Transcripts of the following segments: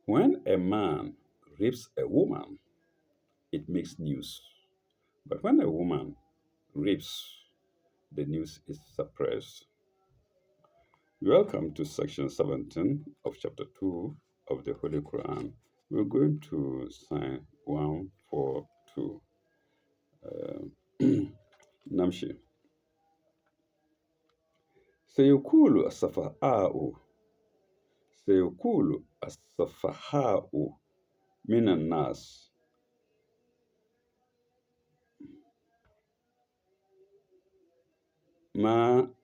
When a man rapes a woman, it makes news. But when a woman rapes, the news is suppressed. Welcome to section 17 of chapter 2 of the Holy Quran. We're going to sign 142. نمشي. سيقول السفهاء سيقول السفهاء من الناس ما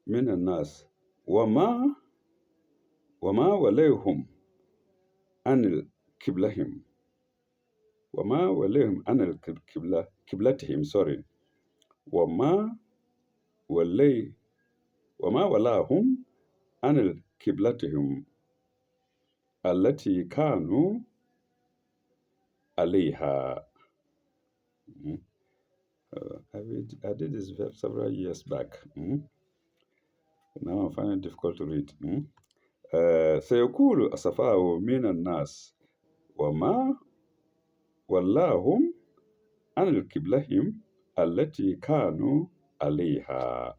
من الناس وما وليهم عن قبلهم وما وليهم عن قبلتهم sorry وما ولي وما ولاهم عن قبلتهم التي كانوا عليها. I did this several years back. Now I'm finding it difficult to read. سيقول السفهاء من الناس وما ولاهم عن قبلهم التي كانوا عليها.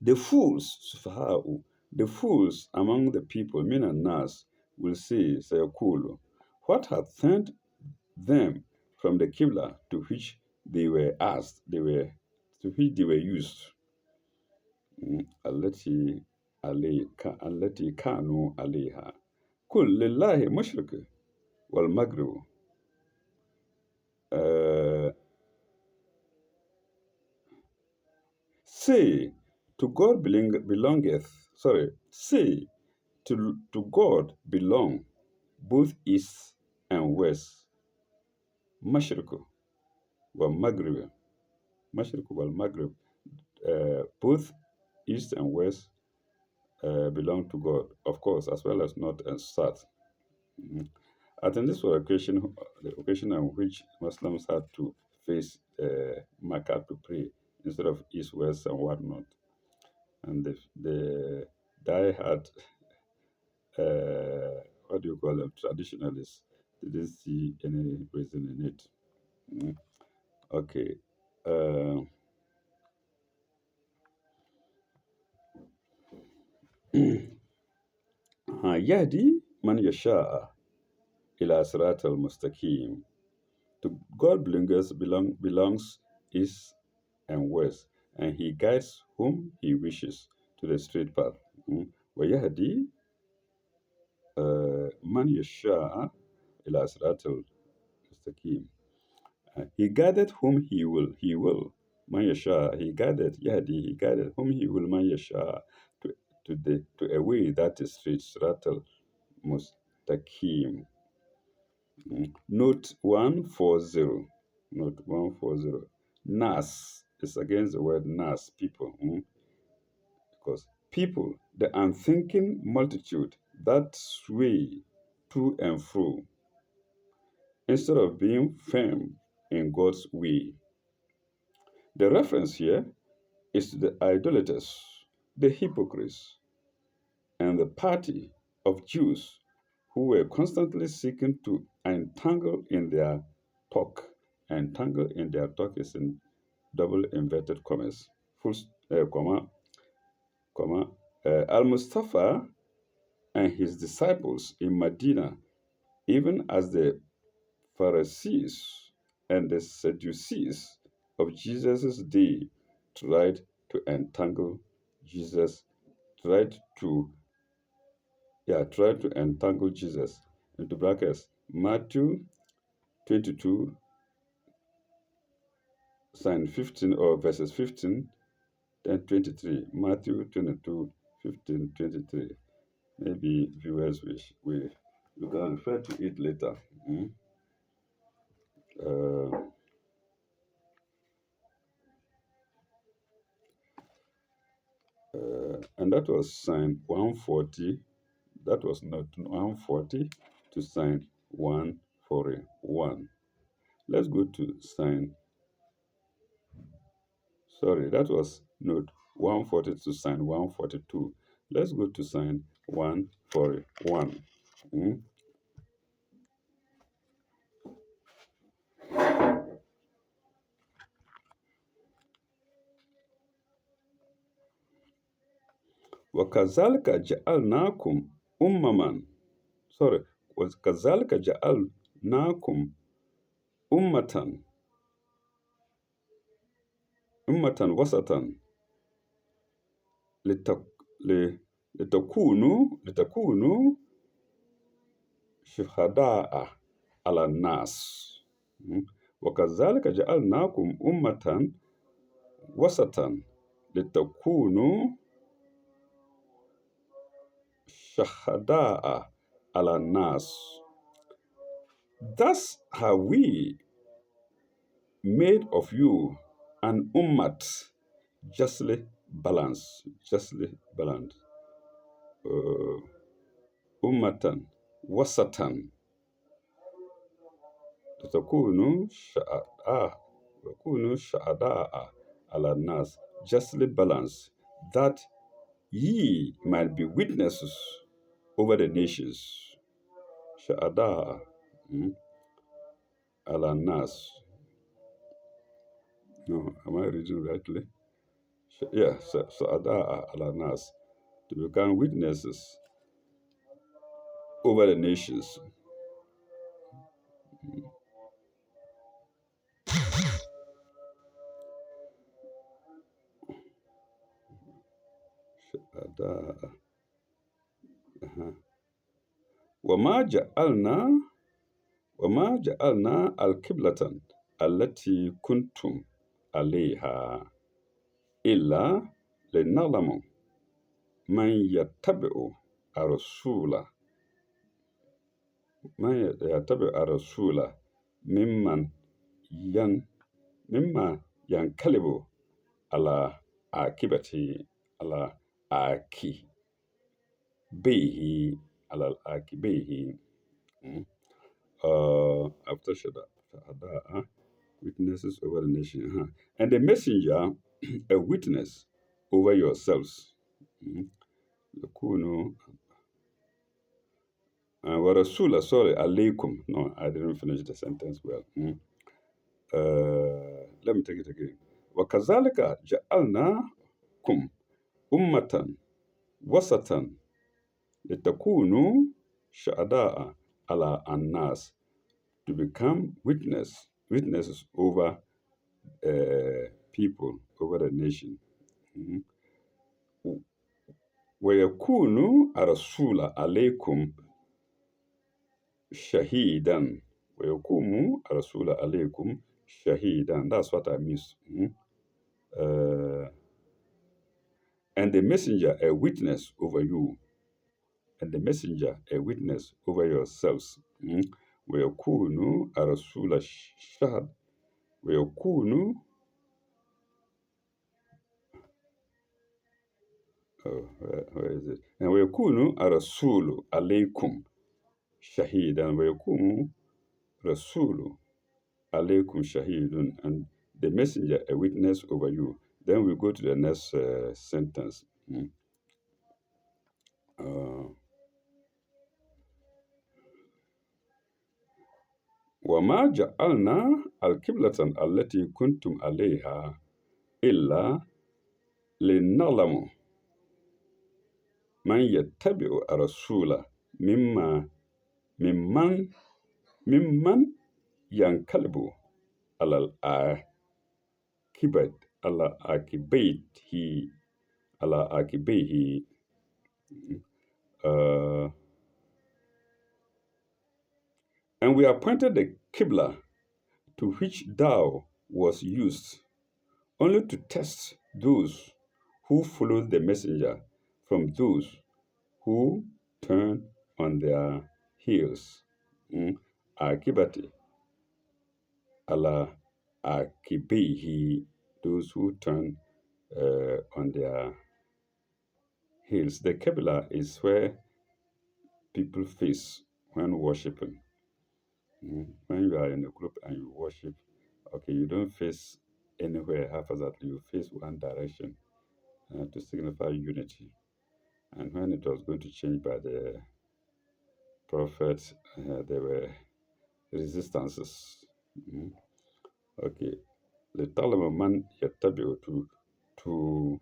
The fools, Sufaha'u, the fools among the people, min and nas, will say, Sayakulu, what had turned them from the Qibla to which they were asked, to which they were used. التي كانوا عليها. كل لله مشرق والمغرب. Say, to God say, to God belong both east and west. Mashriq wal Maghrib. Mashriq wal Maghrib. Both east and west belong to God, of course, as well as north and south. I think this was the occasion on which Muslims had to face Makkah to pray instead of east, west, and whatnot. And the die-hard, what do you call them, traditionalists, didn't see any reason in it. Okay. يهدي من يشاء إلى صراط المستقيم. To God belongs east and west, and He guides whom He wishes to the straight path. ويهدي من يشاء إلى صراط المستقيم. He guided whom He will. Man yasha, He guided Yahdi. He guided whom He will. Man yasha to a way that is straight. Siratal mustaqim. Note 140. Note 140. Nas is against the word nas, people. Because people, the unthinking multitude that sway to and fro, instead of being firm in God's way. The reference here is to the idolaters, the hypocrites, and the party of Jews who were constantly seeking to entangle in their talk. Entangle in their talk is in double inverted commas. Al-Mustafa and his disciples in Medina, even as the Pharisees and the Sadducees of Jesus' day tried to entangle Jesus, tried to entangle Jesus, into brackets, Matthew 22, sign 15, or verses 15 and 23. Matthew 22, 15, 23. Maybe viewers wish we can refer to it later. And that was sign 140. That was not 140 to sign 141. Let's go to sign Sorry, that was note 142, sign 142. Let's go to sign 141. Mm. وكذلك جعلناكم أمما sorry وكذلك جعلناكم أمة وسطا لتك... ل- لتكونوا شهداء على الناس. م? وكذلك جعلناكم أمة وسطا لتكونوا شهداء على الناس. Thus have we made of you an ummat, justly balanced, uh, ummatan wasatan, takunu sha'ada'a ala nas, justly balanced, that ye might be witnesses over the nations. Sha'ada'a ala nas. No, am I reading rightly? Yeah, Sha'ada'a ala nas, to become witnesses over the nations. Sha'ada'a. وما جعلنا وما جعلنا القبلة التي كنتم عليها إلا لنعلم من يتبع الرسول ممن ين مما ينقلب على عاقبته على عاقبيه على عاقبيه. After Shada, witnesses over the nation. And the messenger, a witness over yourselves. Yakunu. Warasula, sorry, alaykum. No, I didn't finish the sentence well. Let me take it again. وكذلك جعلناكم أمة وسطا لتكونوا شهداء على الناس, to become witnesses over people, over the nation. ويكون الرسول عليكم shahidan. ويكون الرسول عليكم shahidan. That's what I mean. And the messenger a witness over you, and the messenger a witness over yourselves. ويكون الرسول شهد. ويكون where is it? And ويكون الرسول عليكم شهيدا. ويكون رسول عليكم شهيد, and the messenger a witness over you. Then we go to the next sentence. وما جعلنا القبلة التي كنتم عليها إلا لنعلم من يتبع الرسول ممن ينقلب على عاقبيه. And we appointed the Qibla to which thou was used, only to test those who followed the messenger from those who turn on their heels. Akibati ala akibihi, those who turn on their heels. The Qibla is where people face when worshiping. When you are in a group and you worship, okay, you don't face anywhere haphazardly. You face one direction to signify unity. And when it was going to change by the prophet, there were resistances. Mhm. Okay. لِتَعْلَمَ مَنْ يَتَّبِعُ to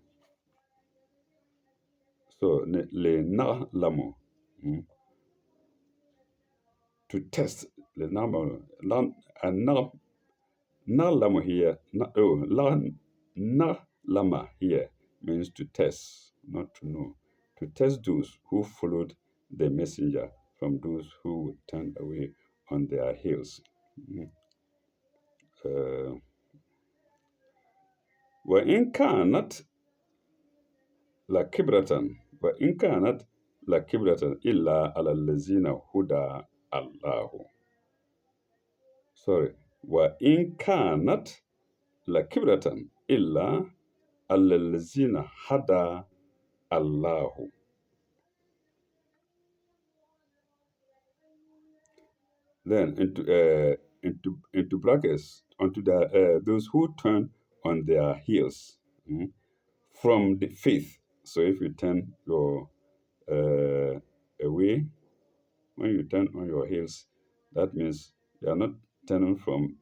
so لِنَعْلَمُ to test لِنَعْلَمُ and نَعْلَمُ here نَعْلَمَ here means to test, not to know. To test those who followed the messenger from those who turned away on their heels. وإن كانت لكبرة وإن كانت لكبرة إلا على الذين هدى الله. Sorry. وإن كانت لكبرة إلا على الذين هدى الله. Then into brackets onto the those who turn on their heels from the faith. So if you turn your away, when you turn on your heels, that means you are not turning from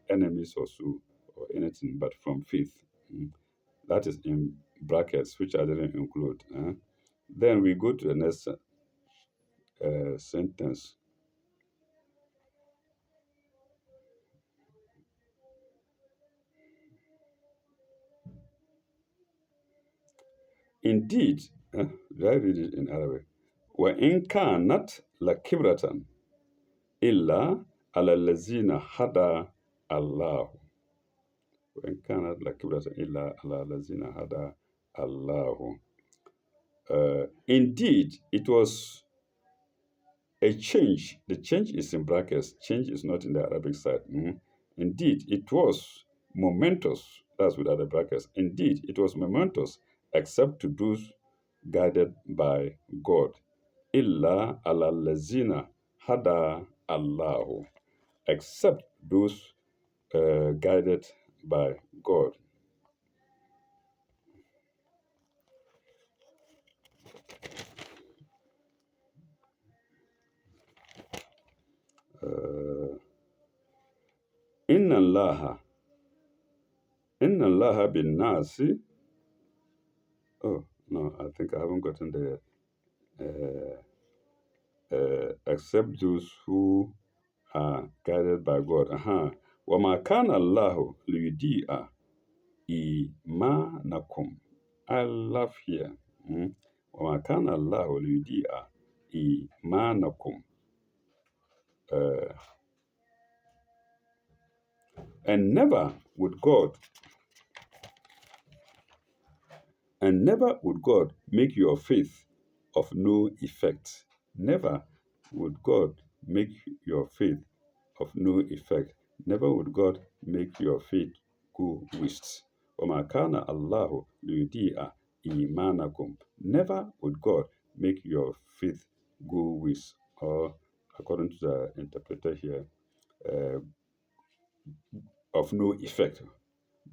enemies or so or anything, but from faith. That is in brackets, which I didn't include. Then we go to the next sentence. Indeed, did I read it in Arabic? وَإِنْ كَانَتْ لَكِبْرَةً إِلَّا عَلَى الَّذِينَ هَدَى اللَّهُ. وَإِنْ كَانَتْ لَكِبْرَةً إِلَّا عَلَى الَّذِينَ هَدَى اللَّهُ. Indeed, it was a change. The change is in brackets. Change is not in the Arabic side. Indeed, it was momentous. That's without the brackets. Indeed, it was momentous, except to those guided by God. Illa ala lazina hada Allahu. Except those guided by God. Inna Allaha bin nasi. Oh no, I think I haven't gotten the except those who are guided by God. وَمَا كَانَ اللَّهُ لِيُضِيعَ إِيمَانَكُمْ. I love here. وَمَا كَانَ اللَّهُ لِيُضِيعَ إِيمَانَكُمْ. And never would God make your faith of no effect. Never would God make your faith of no effect. Never would God make your faith go waste. وَمَا كَانَ اللَّهُ لِيُضِيعَ إِيمَانَكُمْ. Never would God make your faith go waste. Or, according to the interpreter here, of no effect.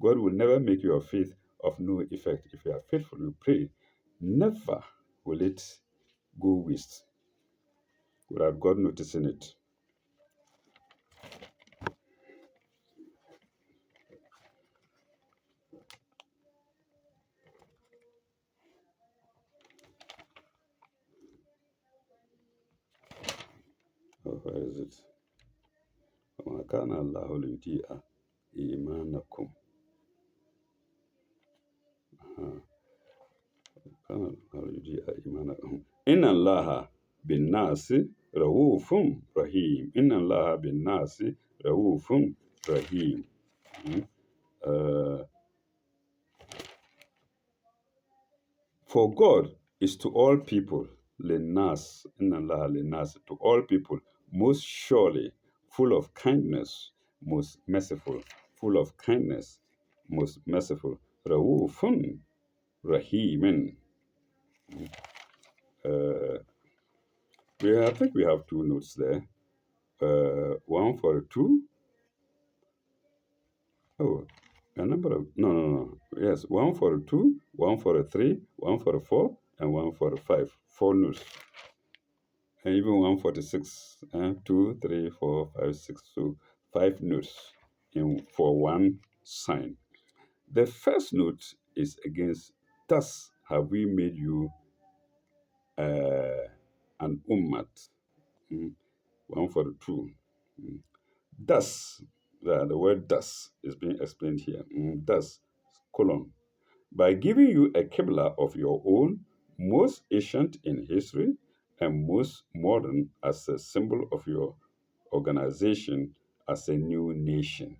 God will never make your faith of no effect. If you are faithful, you pray, never will it go waste without God noticing it. Where is it? وَمَا كَانَ اللَّهُ لِيُضِيعَ إِيمَانَكُمْ. كَانَ اللَّهُ لِيُضِيعَ إِيمَانَكُمْ. إِنَّ اللَّهَ بِالنَّاسِ رَءُوفٌ رَحِيمٌ. إِنَّ اللَّهَ بِالنَّاسِ رَءُوفٌ رَحِيمٌ. For God is to all people, Lenas, Inna Allah Lenas, to all people, most surely, full of kindness, most merciful, full of kindness, most merciful. Raufun Rahimin. I think we have two notes there. One for two Oh, a number of no, no, no. Yes, one for a two, one for a three, one for a four, and one for a five. Four notes, and even one for the six. Two, three, four, five, six. So five notes in for one sign. The first note is against. Thus have we made you an ummat. Mm, One for the two. Mm. Thus, the word thus is being explained here. Thus, colon, by giving you a Qibla of your own, most ancient in history and most modern as a symbol of your organization as a new nation.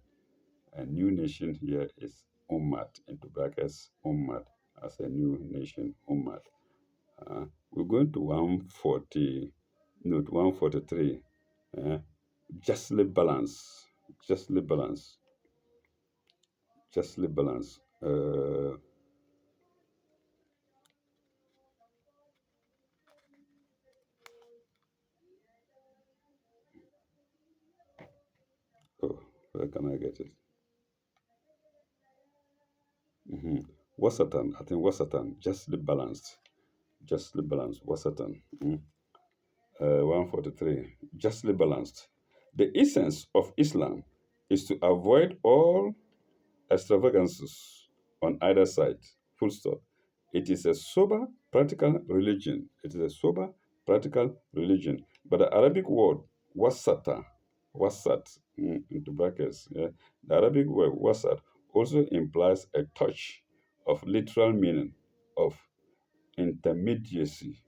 A new nation here is Ummat, into brackets, Ummat, as a new nation, Ummat. We're going to 140, note 143. Uh, justly balanced, justly balanced, justly balanced. Oh, where can I get it? Mm-hmm. Wasatan, I think Wasatan, justly balanced, Wasatan. 143, justly balanced. The essence of Islam is to avoid all extravagances on either side. Full stop. It is a sober, practical religion. It is a sober, practical religion. But the Arabic word wasata, wasat, into brackets, yeah, the Arabic word wasat also implies a touch of literal meaning of intermediacy.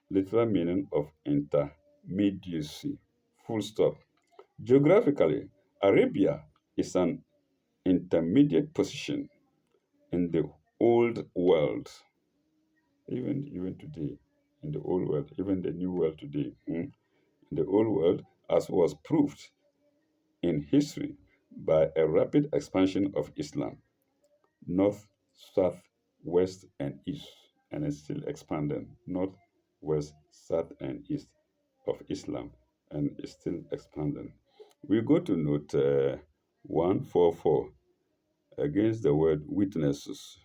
Literal meaning of intermediacy. Full stop. Geographically, Arabia is an intermediate position in the old world, even today, in the old world, even the new world today, in the old world, as was proved in history by a rapid expansion of Islam, north, south, west, and east, and it's still expanding, north, west, south, and east of Islam, and it's still expanding. We go to note 144 against the word witnesses.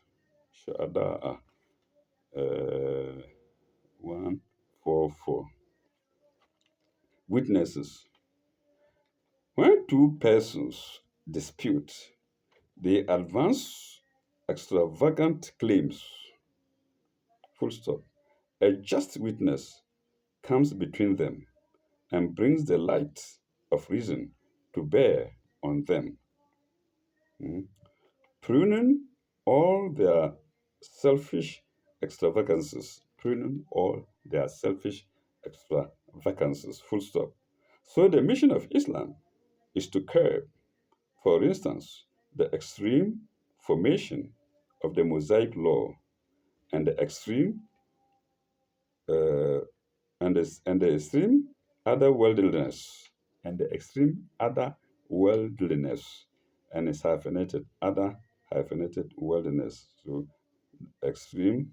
Shada, 144. Witnesses. When two persons dispute, they advance extravagant claims. Full stop. A just witness comes between them and brings the light of reason to bear on them, mm, pruning all their selfish extravagances, pruning all their selfish extravagances, full stop. So the mission of Islam is to curb, for instance, the extreme formation of the Mosaic law and the extreme uh, and the extreme otherworldliness and the extreme otherworldliness and it's hyphenated other hyphenated worldliness. So extreme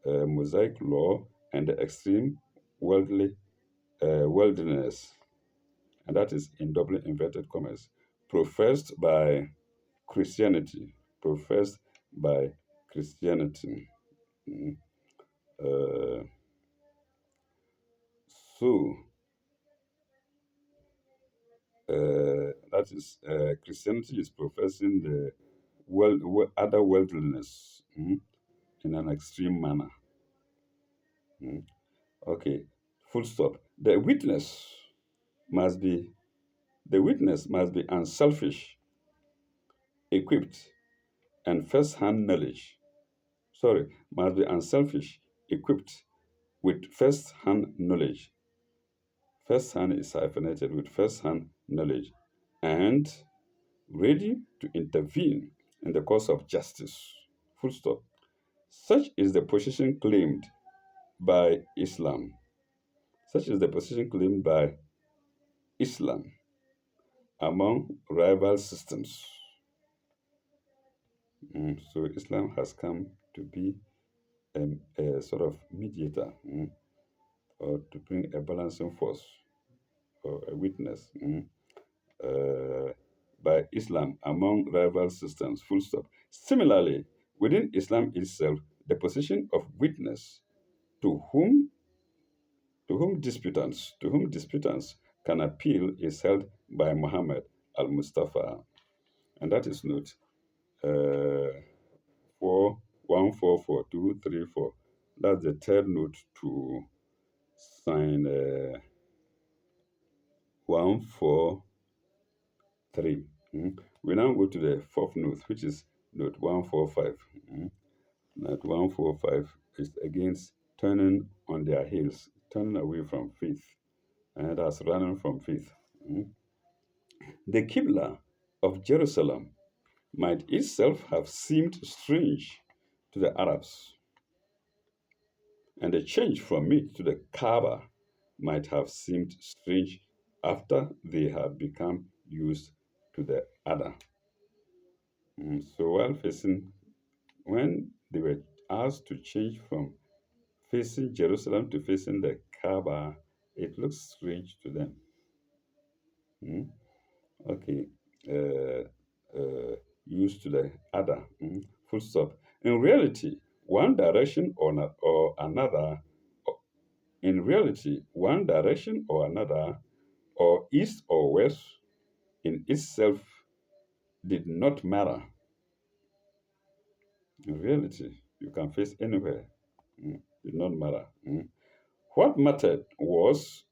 Mosaic law and the extreme worldly worldliness, and that is in double inverted commas, professed by Christianity, professed by Christianity. Mm. Uh, so that is Christianity is professing the other worldliness, in an extreme manner. Mm. Okay, full stop. Must be the witness must be unselfish, equipped, and first-hand knowledge. Sorry, must be unselfish, equipped with first-hand knowledge. First-hand is hyphenated with first-hand knowledge, and ready to intervene in the cause of justice. Full stop. Such is the position claimed by Islam. Such is the position claimed by Islam among rival systems. So Islam has come to be a sort of mediator, or to bring a balancing force or a witness, uh, by Islam among rival systems, full stop. Similarly, within Islam itself, the position of witness to whom to whom disputants can appeal is held by Muhammad al-Mustafa, and that is note uh, 4144 That's the third note to sign 143. We now go to the fourth note, which is note 145. Note 145 is against turning on their heels, turning away from faith, and that's running from faith. Mm. The Qibla of Jerusalem might itself have seemed strange to the Arabs, and the change from it to the Kaaba might have seemed strange after they had become used to the other. So when they were asked to change from facing Jerusalem to facing the Kaaba, it looks strange to them. Mm. Okay, uh, uh, used to the other. Full stop. In reality, one direction or another. In reality, one direction or another, or east or west, in itself did not matter. In reality, you can face anywhere. Did not matter. What mattered was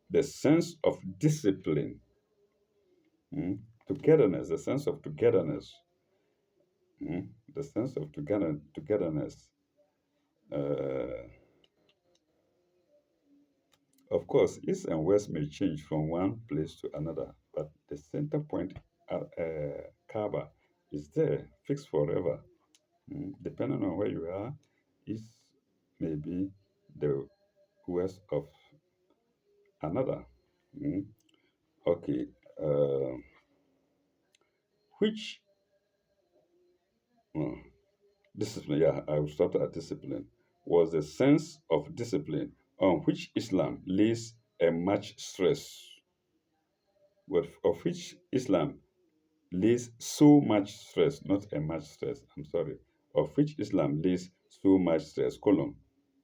the sense of discipline, togetherness, the sense of togetherness, the sense of togetherness. Uh, of course, east and west may change from one place to another, but the center point, Kaaba, is there, fixed forever. Depending on where you are, east may be the west of another. Mm. Okay. Uh, which uh, discipline? Yeah, I will start at discipline. Was the sense of discipline on which Islam lays a much stress, but of which Islam lays so much stress, not a much stress. I'm sorry. Of which Islam lays so much stress. Column.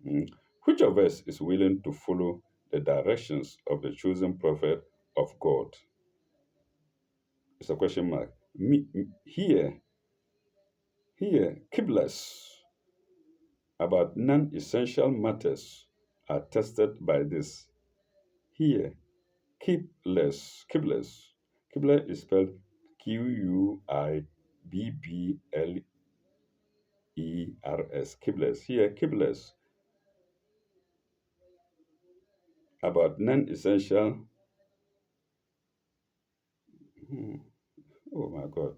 Mm. Which of us is willing to follow the directions of the chosen prophet of God? It's a question mark. Here, Qiblas about non-essential matters are tested by this. Here, Qibla is spelled Qibbls. Qiblas. Here, Qiblas about non-essential. Hmm, oh my God.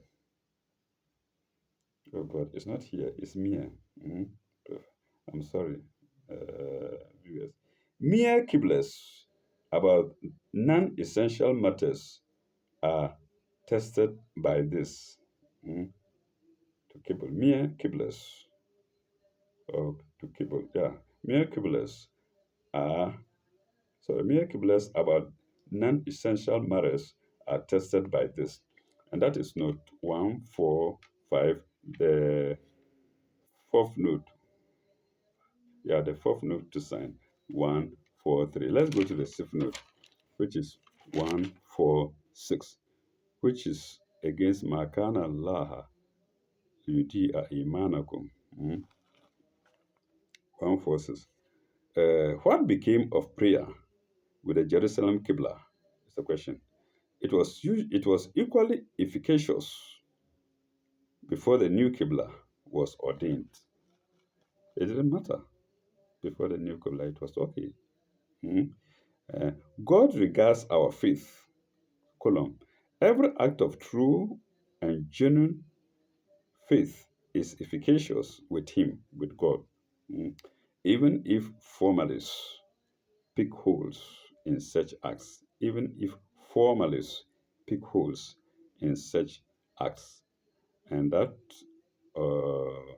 Oh God, it's not here. It's mere. Mm. I'm sorry, viewers. Mere Qiblas about non-essential matters are tested by this. Mm, to Kibble. Mere Qiblas. Or to Kibble. Yeah. Mere Qiblas are mere Qiblas about non-essential matters are tested by this. And that is note 145, the fourth note. Yeah, the fourth note to sign. 143. Let's go to the fifth note, which is 146, which is against Makana Laha Yudi'a Imanakum. 146. What became of prayer with the Jerusalem Qibla? Is the question. It was equally efficacious before the new Qibla was ordained. It didn't matter before the new Qibla. It was okay. Hmm? Uh, God regards our faith, column. Every act of true and genuine faith is efficacious with Him, with God, mm, even if formalists pick holes in such acts, even if formalists pick holes in such acts. And that uh,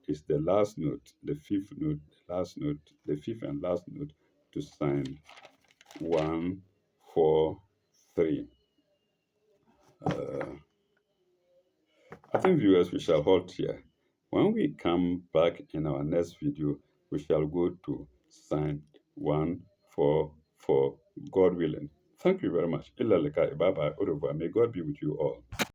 is the last note, the fifth note, the last note, the fifth and last note to sign 143. Uh, I think viewers, we shall halt here. When we come back in our next video, we shall go to sign 144, God willing. Thank you very much. Illa likai. Bye bye. Au revoir. May God be with you all.